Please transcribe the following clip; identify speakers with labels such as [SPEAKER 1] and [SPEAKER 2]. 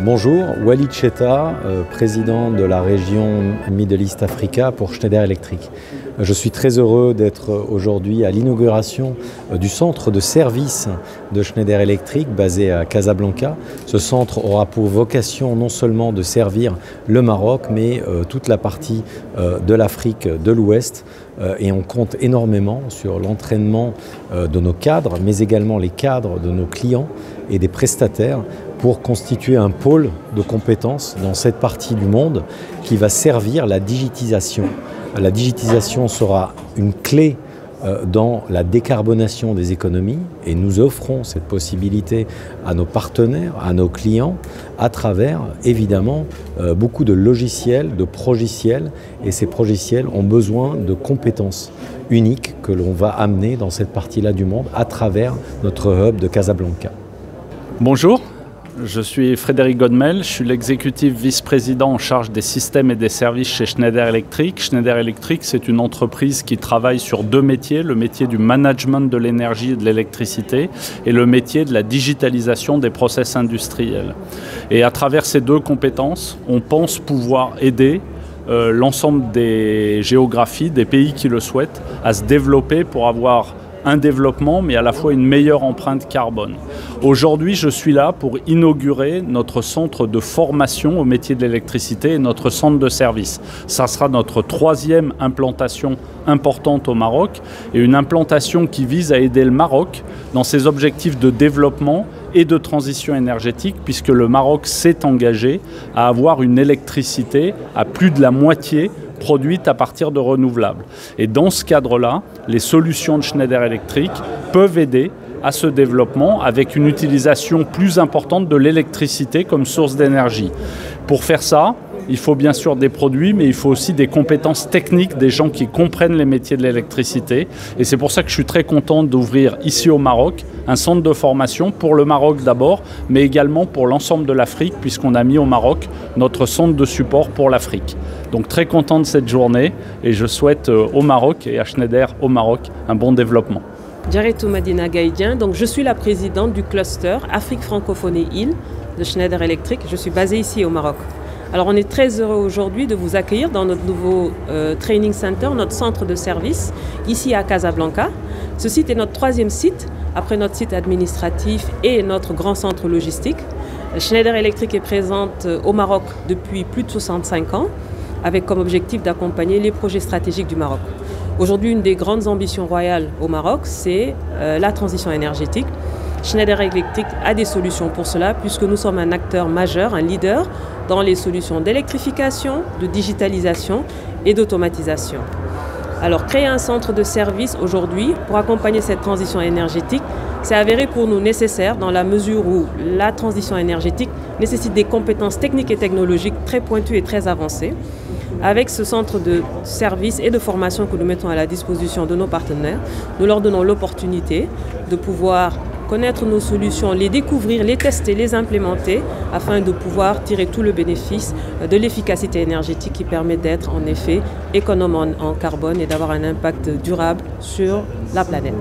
[SPEAKER 1] Bonjour, Walid Cheta, président de la région Middle East Africa pour Schneider Electric. Je suis très heureux d'être aujourd'hui à l'inauguration du centre de service de Schneider Electric basé à Casablanca. Ce centre aura pour vocation non seulement de servir le Maroc, mais toute la partie de l'Afrique de l'Ouest. Et on compte énormément sur l'entraînement de nos cadres, mais également les cadres de nos clients et des prestataires pour constituer un pôle de compétences dans cette partie du monde qui va servir la digitalisation. La digitalisation sera une clé dans la décarbonation des économies et nous offrons cette possibilité à nos partenaires, à nos clients, à travers évidemment beaucoup de logiciels, de progiciels, et ces progiciels ont besoin de compétences uniques que l'on va amener dans cette partie-là du monde à travers notre hub de Casablanca.
[SPEAKER 2] Bonjour. Je suis Frédéric Godmel, je suis l'exécutif vice-président en charge des systèmes et des services chez Schneider Electric. Schneider Electric, c'est une entreprise qui travaille sur deux métiers, le métier du management de l'énergie et de l'électricité et le métier de la digitalisation des process industriels. Et à travers ces deux compétences, on pense pouvoir aider l'ensemble des géographies, des pays qui le souhaitent, à se développer pour avoir un développement, mais à la fois une meilleure empreinte carbone. Aujourd'hui, je suis là pour inaugurer notre centre de formation au métier de l'électricité et notre centre de service. Ça sera notre troisième implantation importante au Maroc et une implantation qui vise à aider le Maroc dans ses objectifs de développement et de transition énergétique, puisque le Maroc s'est engagé à avoir une électricité à plus de la moitié produite à partir de renouvelables. Et dans ce cadre-là, les solutions de Schneider Electric peuvent aider à ce développement avec une utilisation plus importante de l'électricité comme source d'énergie. Pour faire ça, il faut bien sûr des produits, mais il faut aussi des compétences techniques, des gens qui comprennent les métiers de l'électricité. Et c'est pour ça que je suis très content d'ouvrir ici au Maroc un centre de formation pour le Maroc d'abord, mais également pour l'ensemble de l'Afrique, puisqu'on a mis au Maroc notre centre de support pour l'Afrique. Donc très content de cette journée et je souhaite au Maroc et à Schneider au Maroc un bon développement.
[SPEAKER 3] Djaretou Madina Gaïdien, donc je suis la présidente du cluster Afrique francophone et îles de Schneider Electric. Je suis basée ici au Maroc. Alors on est très heureux aujourd'hui de vous accueillir dans notre nouveau training center, notre centre de service, ici à Casablanca. Ce site est notre troisième site, après notre site administratif et notre grand centre logistique. Schneider Electric est présente au Maroc depuis plus de 65 ans, avec comme objectif d'accompagner les projets stratégiques du Maroc. Aujourd'hui, une des grandes ambitions royales au Maroc, c'est la transition énergétique. Schneider Electric a des solutions pour cela, puisque nous sommes un acteur majeur, un leader dans les solutions d'électrification, de digitalisation et d'automatisation. Alors, créer un centre de service aujourd'hui pour accompagner cette transition énergétique, c'est avéré pour nous nécessaire dans la mesure où la transition énergétique nécessite des compétences techniques et technologiques très pointues et très avancées. Avec ce centre de service et de formation que nous mettons à la disposition de nos partenaires, nous leur donnons l'opportunité de pouvoir connaître nos solutions, les découvrir, les tester, les implémenter afin de pouvoir tirer tout le bénéfice de l'efficacité énergétique qui permet d'être en effet économe en carbone et d'avoir un impact durable sur la planète.